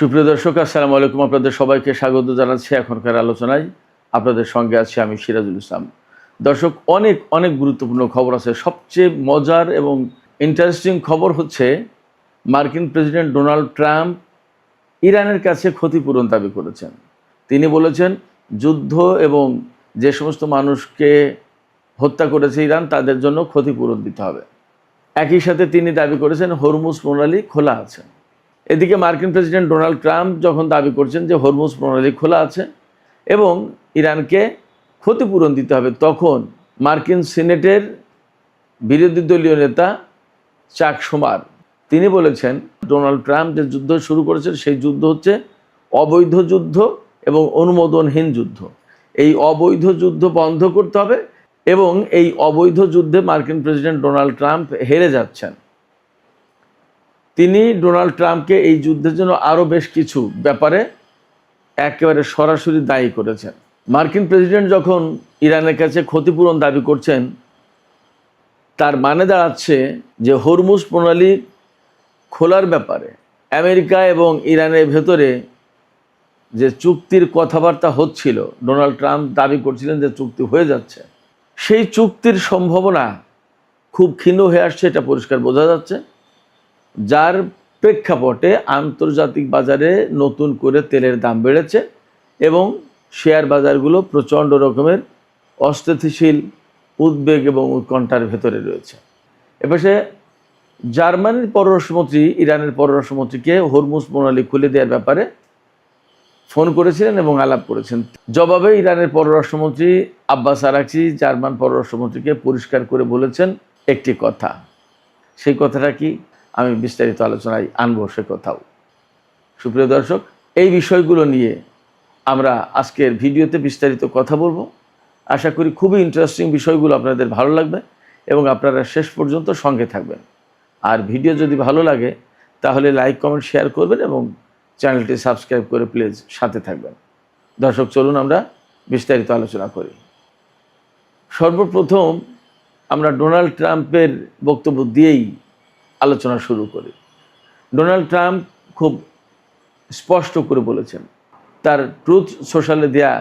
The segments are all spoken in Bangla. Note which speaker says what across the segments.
Speaker 1: সুপ্রিয় দর্শক, আসসালামু আলাইকুম। আপনাদের সবাইকে স্বাগত জানাচ্ছি এখনকার আলোচনায়। আপনাদের সঙ্গে আছি আমি সিরাজুল ইসলাম। দর্শক, অনেক অনেক গুরুত্বপূর্ণ খবর আছে। সবচেয়ে মজার এবং ইন্টারেস্টিং খবর হচ্ছে মার্কিন প্রেসিডেন্ট ডোনাল্ড ট্রাম্প ইরানের কাছে ক্ষতিপূরণ দাবি করেছেন। তিনি বলেছেন যুদ্ধ এবং যে সমস্ত মানুষকে হত্যা করেছে ইরান তাদের জন্য ক্ষতিপূরণ দিতে হবে। একই সাথে তিনি দাবি করেছেন হরমুজ প্রণালী খোলা আছে। এদিকে মার্কিন প্রেসিডেন্ট ডোনাল্ড ট্রাম্প যখন দাবি করছেন যে হরমুজ প্রণালী খোলা আছে এবং ইরানকে ক্ষতিপূরণ দিতে হবে, তখন মার্কিন সিনেটের বিরোধী দলীয় নেতা চাক শুমার তিনি বলেছেন ডোনাল্ড ট্রাম্প যে যুদ্ধ শুরু করেছেন সেই যুদ্ধ হচ্ছে অবৈধ যুদ্ধ এবং অনুমোদনহীন যুদ্ধ। এই অবৈধ যুদ্ধ বন্ধ করতে হবে এবং এই অবৈধ যুদ্ধে মার্কিন প্রেসিডেন্ট ডোনাল্ড ট্রাম্প হেরে যাচ্ছেন। তিনি ডোনাল্ড ট্রাম্পকে এই যুদ্ধের জন্য আরও বেশ কিছু ব্যাপারে একেবারে সরাসরি দায়ী করেছেন। মার্কিন প্রেসিডেন্ট যখন ইরানের কাছে ক্ষতিপূরণ দাবি করছেন, তার মানে দাঁড়াচ্ছে যে হরমুজ প্রণালী খোলার ব্যাপারে আমেরিকা এবং ইরানের ভেতরে যে চুক্তির কথাবার্তা হচ্ছিল, ডোনাল্ড ট্রাম্প দাবি করছিলেন যে চুক্তি হয়ে যাচ্ছে, সেই চুক্তির সম্ভাবনা খুব ক্ষীণ হয়ে আসছে, এটা পরিষ্কার বোঝা যাচ্ছে। যার প্রেক্ষাপটে আন্তর্জাতিক বাজারে নতুন করে তেলের দাম বেড়েছে এবং শেয়ার বাজারগুলো প্রচণ্ড রকমের অস্থিতিশীল উদ্বেগ এবং উৎকণ্ঠার ভেতরে রয়েছে। এপাশে জার্মানির পররাষ্ট্রমন্ত্রী ইরানের পররাষ্ট্রমন্ত্রীকে হরমুজ প্রণালী খুলে দেওয়ার ব্যাপারে ফোন করেছিলেন এবং আলাপ করেছেন। জবাবে ইরানের পররাষ্ট্রমন্ত্রী আব্বাস আরাকচি জার্মান পররাষ্ট্রমন্ত্রীকে পরিষ্কার করে বলেছেন একটি কথা। সেই কথাটা কি, আমি বিস্তারিত আলোচনায় আনবো সে কথাও। সুপ্রিয় দর্শক, এই বিষয়গুলো নিয়ে আমরা আজকের ভিডিওতে বিস্তারিত কথা বলবো। আশা করি খুবই ইন্টারেস্টিং বিষয়গুলো আপনাদের ভালো লাগবে এবং আপনারা শেষ পর্যন্ত সঙ্গে থাকবেন। আর ভিডিও যদি ভালো লাগে তাহলে লাইক, কমেন্ট, শেয়ার করবেন এবং চ্যানেলটি সাবস্ক্রাইব করে প্লিজ সাথে থাকবেন। দর্শক, চলুন আমরা বিস্তারিত আলোচনা করি। সর্বপ্রথম আমরা ডোনাল্ড ট্রাম্পের বক্তব্য দিয়েই আলোচনা শুরু করি। ডোনাল্ড ট্রাম্প খুব স্পষ্ট করে বলেছেন, তার ট্রুথ সোশ্যালে দেয়া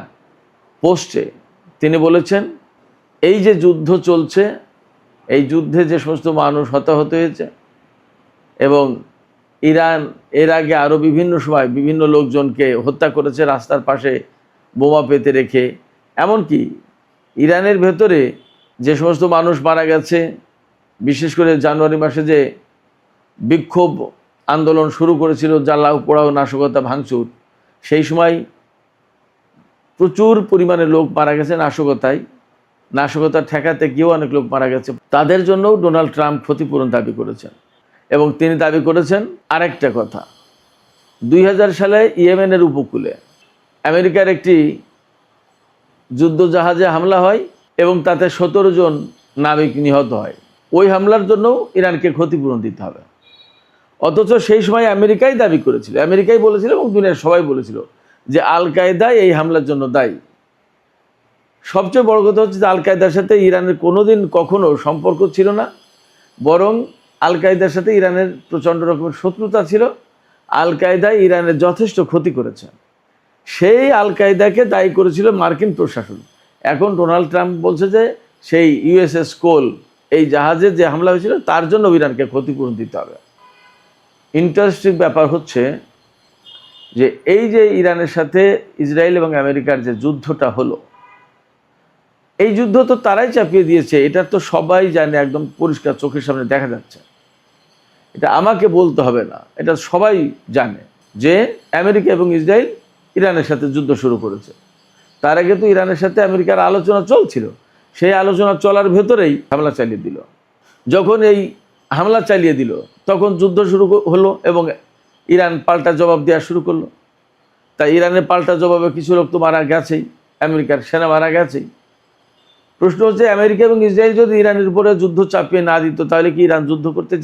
Speaker 1: পোস্টে তিনি বলেছেন এই যে যুদ্ধ চলছে, এই যুদ্ধে যে সমস্ত মানুষ হতাহত হয়েছে এবং ইরান এর আগে আরও বিভিন্ন সময় বিভিন্ন লোকজনকে হত্যা করেছে রাস্তার পাশে বোমা পেতে রেখে, এমনকি ইরানের ভেতরে যে সমস্ত মানুষ মারা গেছে, বিশেষ করে জানুয়ারি মাসে যে বিক্ষোভ আন্দোলন শুরু করেছিল জ্বালাও পোড়াও নাশকতা ভাঙচুর, সেই সময় প্রচুর পরিমাণে লোক মারা গেছে নাশকতা ঠেকাতে গিয়েও অনেক লোক মারা গেছে। তাদের জন্যও ডোনাল্ড ট্রাম্প ক্ষতিপূরণ দাবি করেছেন এবং তিনি দাবি করেছেন আরেকটা কথা। 2000 সালে ইয়েমেনের উপকূলে আমেরিকার একটি যুদ্ধজাহাজে হামলা হয় এবং তাতে 17 জন নাবিক নিহত হয়। ওই হামলার জন্যও ইরানকে ক্ষতিপূরণ দিতে হবে। অথচ সেই সময় আমেরিকাই দাবি করেছিল, আমেরিকাই বলেছিল এবং দুনিয়ার সবাই বলেছিল যে আল কায়দা এই হামলার জন্য দায়ী। সবচেয়ে বড় কথা হচ্ছে যে আল কায়দার সাথে ইরানের কোনোদিন কখনো সম্পর্ক ছিল না, বরং আল কায়দার সাথে ইরানের প্রচণ্ড রকমের শত্রুতা ছিল। আল কায়দা ইরানের যথেষ্ট ক্ষতি করেছে, সেই আল কায়দাকে দায়ী করেছিল মার্কিন প্রশাসন। এখন ডোনাল্ড ট্রাম্প বলছে যে সেই ইউএসএস কোল এই জাহাজে যে হামলা হয়েছিল তার জন্য ইরানকে ক্ষতিপূরণ দিতে হবে। ইন্টারেস্টিং ব্যাপার হচ্ছে যে এই যে ইরানের সাথে ইসরায়েল এবং আমেরিকার যে যুদ্ধটা হলো, এই যুদ্ধ তো তারাই চাপিয়ে দিয়েছে, এটা তো সবাই জানে, একদম পরিষ্কার চোখের সামনে দেখা যাচ্ছে। এটা আমাকে বলতে হবে না, এটা সবাই জানে যে আমেরিকা এবং ইসরায়েল ইরানের সাথে যুদ্ধ শুরু করেছে। তার আগে তো ইরানের সাথে আমেরিকার আলোচনা চলছিল, সেই আলোচনা চলার ভেতরেই হামলা চালিয়ে দিল। যখন এই হামলা চালিয়ে দিল তখন যুদ্ধ শুরু হলো এবং ইরান পাল্টা জবাব দেওয়া শুরু করলো। তাই ইরানের পাল্টা জবাবে কিছু লোক তো মারা গেছেই, আমেরিকার সেনা মারা গেছেই। প্রশ্ন হচ্ছে আমেরিকা এবং ইসরায়েল যদি ইরানের উপরে যুদ্ধ চাপিয়ে না দিত তাহলে কি ইরান যুদ্ধ করতে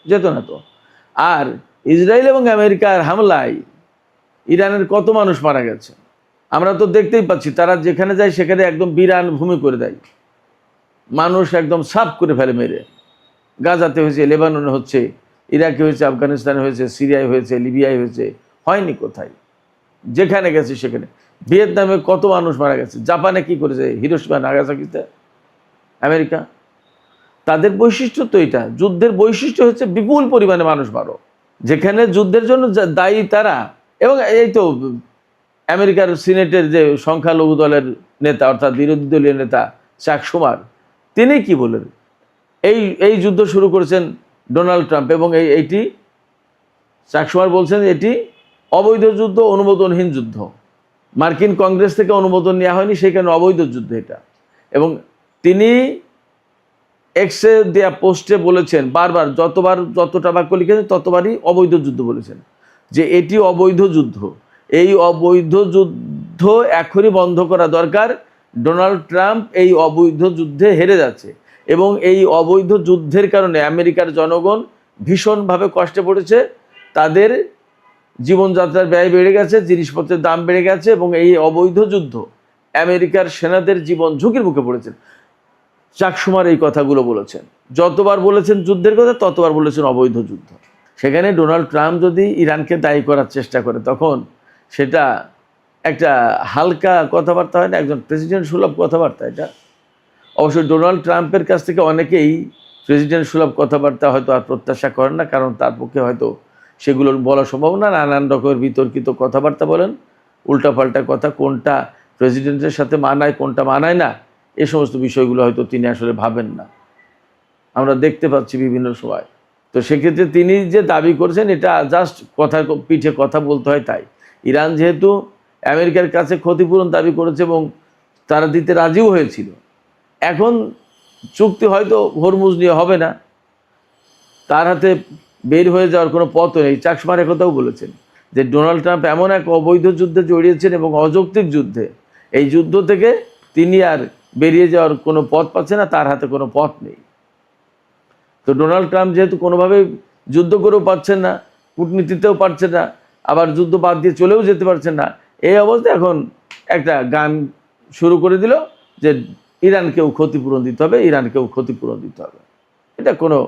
Speaker 1: যেত না তো। আর ইসরায়েল এবং আমেরিকার হামলায় ইরানের কত মানুষ মারা গেছে আমরা তো দেখতেই পাচ্ছি। তারা যেখানে যায় সেখানে একদম বিরান ভূমি করে দেয়, মানুষ একদম সাফ করে ফেলে মেরে। গাজাতে হয়েছে, লেবাননে হচ্ছে, ইরাকে হয়েছে, আফগানিস্তানে হয়েছে, সিরিয়ায় হয়েছে, লিবিয়ায় হয়েছে, হয়নি কোথায়, যেখানে গেছে সেখানে। ভিয়েতনামে কত মানুষ মারা গেছে, জাপানে কি করেছে, হিরোশিমা নাগাসাকিতে আমেরিকা। তাদের বৈশিষ্ট্য তো এটা, যুদ্ধের বৈশিষ্ট্য হচ্ছে বিপুল পরিমাণে মানুষ মারো। যেখানে যুদ্ধের জন্য দায়ী তারা, এবং এই তো আমেরিকার সিনেটের যে সংখ্যালঘু দলের নেতা অর্থাৎ বিরোধী দলীয় নেতা চাক শুমার, তিনি কি বলেন, এই যুদ্ধ শুরু করেছেন ডোনাল্ড ট্রাম্প, এবং এইটি চাক শুমার বলছেন এটি অবৈধ যুদ্ধ, অনুমোদনহীন যুদ্ধ, মার্কিন কংগ্রেস থেকে অনুমোদন নেওয়া হয়নি, সেই কারণে অবৈধ যুদ্ধ এটা। এবং তিনি এক্সে দেয়া পোস্টে বলেছেন বারবার, যতটা বাক্য লিখেছেন ততবারই অবৈধ যুদ্ধ বলেছেন, যে এটি অবৈধ যুদ্ধ, এই অবৈধ যুদ্ধ এখনই বন্ধ করা দরকার। ডোনাল্ড ট্রাম্প এই অবৈধ যুদ্ধে হেরে যাচ্ছে, এবং এই অবৈধ যুদ্ধের কারণে আমেরিকার জনগণ ভীষণভাবে কষ্টে পড়েছে, তাদের জীবনযাত্রার ব্যয় বেড়ে গেছে, জিনিসপত্রের দাম বেড়ে গেছে, এবং এই অবৈধ যুদ্ধ আমেরিকার সেনাদের জীবন ঝুঁকির মুখে পড়েছেন। চাক শুমার এই কথাগুলো বলেছেন, যতবার বলেছেন যুদ্ধের কথা ততবার বলেছেন অবৈধ যুদ্ধ। সেখানে ডোনাল্ড ট্রাম্প যদি ইরানকে দায়ী করার চেষ্টা করে, তখন সেটা একটা হালকা কথাবার্তা হয় না, একজন প্রেসিডেন্ট সুলভ কথাবার্তা এটা। অবশ্যই ডোনাল্ড ট্রাম্পের কাছ থেকে অনেকেই প্রেসিডেন্ট সুলভ কথাবার্তা হয়তো আর প্রত্যাশা করেন না, কারণ তার পক্ষে হয়তো সেগুলোর বলা সম্ভব না। নানান রকমের বিতর্কিত কথাবার্তা বলেন, উল্টাপাল্টা কথা, কোনটা প্রেসিডেন্টের সাথে মানায় কোনটা মানায় না, এ সমস্ত বিষয়গুলো হয়তো তিনি আসলে ভাবেন না, আমরা দেখতে পাচ্ছি বিভিন্ন সময়। তো সেক্ষেত্রে তিনি যে দাবি করেছেন এটা জাস্ট কথা পিঠে কথা বলতে হয় তাই। ইরান যেহেতু আমেরিকার কাছে ক্ষতিপূরণ দাবি করেছে এবং তারা দিতে রাজিও হয়েছিল, এখন চুক্তি হয়তো হরমুজ নিয়ে হবে না, তার হাতে বের হয়ে যাওয়ার কোনো পথও নেই। চাক শুমার একথাও বলেছেন যে ডোনাল্ড ট্রাম্প এমন এক অবৈধ যুদ্ধে জড়িয়েছেন এবং অযৌক্তিক যুদ্ধে, এই যুদ্ধ থেকে তিনি আর বেরিয়ে যাওয়ার কোনো পথ পাচ্ছে না, তার হাতে কোনো পথ নেই। তো ডোনাল্ড ট্রাম্প যেহেতু কোনোভাবে যুদ্ধ করেও পারছেন না, কূটনীতিতেও পারছেন না, আবার যুদ্ধ বাদ দিয়ে চলেও যেতে পারছেন না, এই অবস্থায় এখন একটা গান শুরু করে দিল যে ইরানকেও ক্ষতিপূরণ দিতে হবে, ইরানকেও ক্ষতিপূরণ দিতে হবে। এটা কোনো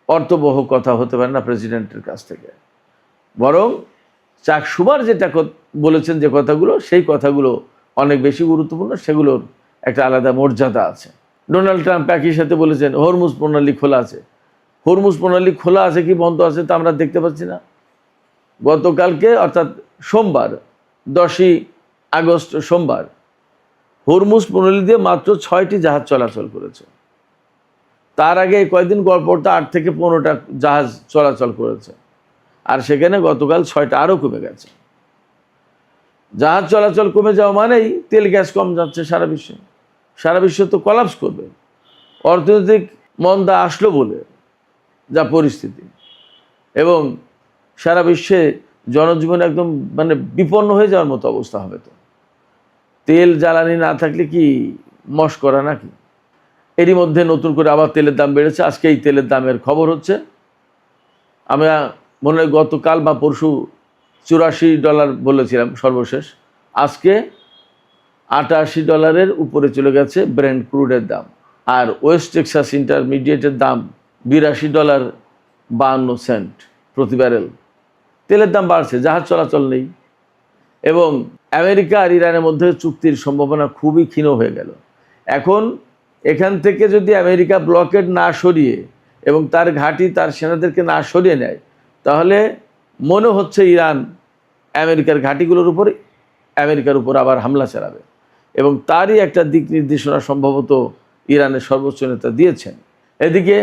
Speaker 1: অর্থবহ কথা হতে পারে না প্রেসিডেন্টের কাছ থেকে। বরং চাক শুমার যেটা বলেছেন যে কথাগুলো, সেই কথাগুলো অনেক বেশি গুরুত্বপূর্ণ, সেগুলোর একটা আলাদা মর্যাদা আছে। ডোনাল্ড ট্রাম্প একই সাথে বলেছেন হরমুজ প্রণালী খোলা আছে। হরমুজ প্রণালী খোলা আছে কি বন্ধ আছে তা আমরা দেখতে পাচ্ছি না। গতকালকে অর্থাৎ সোমবার 10ই আগস্ট সোমবার হরমুজ প্রণালী দিয়ে মাত্র 6টি জাহাজ চলাচল করেছে। তার আগে কয়েকদিন গড়পড়তা 8 থেকে 15টা জাহাজ চলাচল করেছে, আর সেখানে গতকাল 6টা আরও কমে গেছে। জাহাজ চলাচল কমে যাওয়া মানেই তেল গ্যাস কম যাচ্ছে সারা বিশ্বে। সারা বিশ্ব তো কলাপস করবে, অর্থনৈতিক মন্দা আসলো বলে যা পরিস্থিতি, এবং সারা বিশ্বে জনজীবন একদম মানে বিপন্ন হয়ে যাওয়ার মতো অবস্থা হবে। তো তেল জ্বালানি না থাকলে কি মশকরা নাকি? এরই মধ্যে নতুন করে আবার তেলের দাম বেড়েছে। আজকে এই তেলের দামের খবর হচ্ছে, আমরা মনে হয় গতকাল বা পরশু $84 বলেছিলাম সর্বশেষ, আজকে $88 উপরে চলে গেছে ব্রেন্ট ক্রুডের দাম। আর ওয়েস্ট টেক্সাস ইন্টারমিডিয়েটের দাম $82.52 প্রতি ব্যারেল। তেলের দাম বাড়ছে, জাহাজ চলাচল নেই, এবং আমেরিকা আর ইরানের মধ্যে চুক্তির সম্ভাবনা খুবই ক্ষীণ হয়ে গেল। এখন এখান থেকে যদি আমেরিকা ব্লকেড না সরিয়ে এবং তার ঘাঁটি তার সেনাদেরকে না সরিয়ে নেয়, তাহলে মনে হচ্ছে ইরান আমেরিকার ঘাঁটিগুলোর উপর আমেরিকার উপর আবার হামলা চালাবে, এবং তারই একটা দিক নির্দেশনা সম্ভবত ইরানের সর্বোচ্চ নেতা দিয়েছেন। এদিকে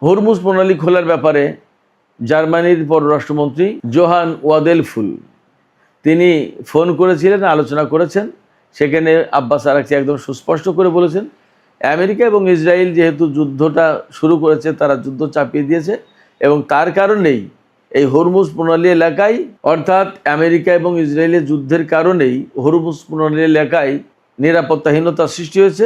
Speaker 1: হরমুজ প্রণালী খোলার ব্যাপারে জার্মানির পররাষ্ট্রমন্ত্রী জোহান ওয়াদেলফুল তিনি ফোন করেছিলেন, আলোচনা করেছেন। সেখানে আব্বাস আরাকচি একদম সুস্পষ্ট করে বলেছেন, আমেরিকা এবং ইসরায়েল যেহেতু যুদ্ধটা শুরু করেছে, তারা যুদ্ধ চাপিয়ে দিয়েছে, এবং তার কারণেই এই হরমুজ প্রণালী এলাকায়, অর্থাৎ আমেরিকা এবং ইসরায়েলের যুদ্ধের কারণেই হরমুজ প্রণালী এলাকায় নিরাপত্তাহীনতা সৃষ্টি হয়েছে।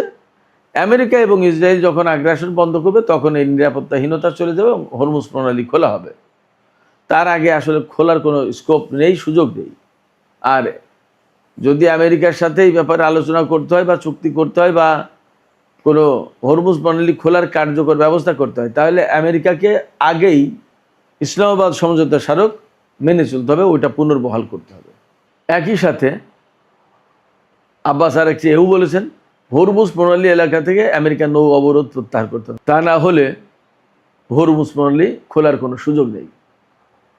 Speaker 1: আমেরিকা এবং ইসরায়েল যখন আগ্রাসন বন্ধ করবে, তখন এই নিরাপত্তাহীনতা চলে যাবে এবং হরমুজ প্রণালী খোলা হবে। তার আগে আসলে খোলার কোনো স্কোপ নেই, সুযোগ নেই। আর যদি আমেরিকার সাথে এই ব্যাপারে আলোচনা করতে হয় বা চুক্তি করতে হয় বা কোনো হরমুজ প্রণালী খোলার কার্যকর ব্যবস্থা করতে হয়, তাহলে আমেরিকাকে আগেই ইসলামাবাদ সমঝোতা স্মারক মেনে চলতে হবে, ওইটা পুনর্বহাল করতে হবে। একই সাথে আব্বাস আরাকচি এও বলেছেন হরমুজ প্রণালী এলাকা থেকে আমেরিকার নৌ অবরোধ প্রত্যাহার করতে হবে, তা না হলে হরমুজ প্রণালী খোলার কোনো সুযোগ নেই।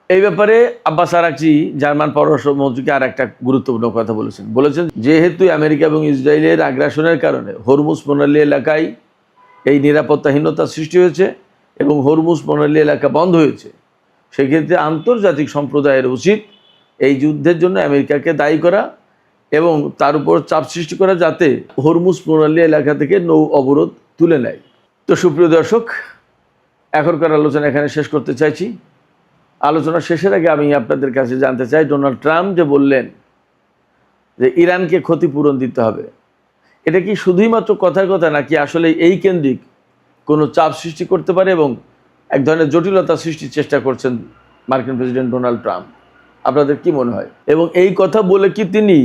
Speaker 1: এই ব্যাপারে আব্বাস আরাকচি জার্মান পররাষ্ট্রমন্ত্রীকে আর একটা গুরুত্বপূর্ণ কথা বলেছেন যেহেতু আমেরিকা এবং ইসরায়েলের আগ্রাসনের কারণে হরমুজ প্রণালী এলাকায় এই নিরাপত্তাহীনতা সৃষ্টি হয়েছে এবং হরমুজ প্রণালী এলাকা বন্ধ হয়েছে, সেক্ষেত্রে আন্তর্জাতিক সম্প্রদায়ের উচিত এই যুদ্ধের জন্য আমেরিকাকে দায়ী করা এবং তার উপর চাপ সৃষ্টি করা যাতে হরমুজ প্রণালী এলাকা থেকে নৌ অবরোধ তুলে নেয়। তো সুপ্রিয় দর্শক, এখনকার আলোচনা এখানে শেষ করতে চাইছি। আলোচনা শেষের আগে আমি আপনাদের কাছে জানতে চাই, ডোনাল্ড ট্রাম্প যে বললেন যে ইরানকে ক্ষতিপূরণ দিতে হবে, এটা কি শুধুই মাত্র কথার কথা নাকি আসলে এই কেন্দ্রিক কোনো চাপ সৃষ্টি করতে পারে এবং এক ধরনের জটিলতা সৃষ্টির চেষ্টা করছেন মার্কিন প্রেসিডেন্ট ডোনাল্ড ট্রাম্প? আপনাদের কি মনে হয়? এবং এই কথা বলে কি তিনি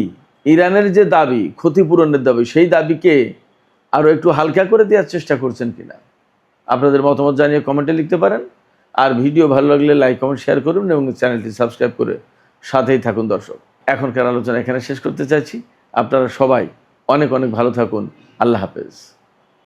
Speaker 1: ইরানের যে দাবি, ক্ষতিপূরণের দাবি, সেই দাবিকে আরও একটু হালকা করে দেওয়ার চেষ্টা করছেন কিনা? আপনাদের মতামত জানিয়ে কমেন্টে লিখতে পারেন। আর ভিডিও ভালো লাগলে লাইক, কমেন্ট, শেয়ার করুন এবং চ্যানেলটি সাবস্ক্রাইব করে সাথেই থাকুন। দর্শক, এখনকার আলোচনা এখানে শেষ করতে চাইছি। আপনারা সবাই অনেক অনেক ভালো থাকুন। আল্লাহ হাফেজ।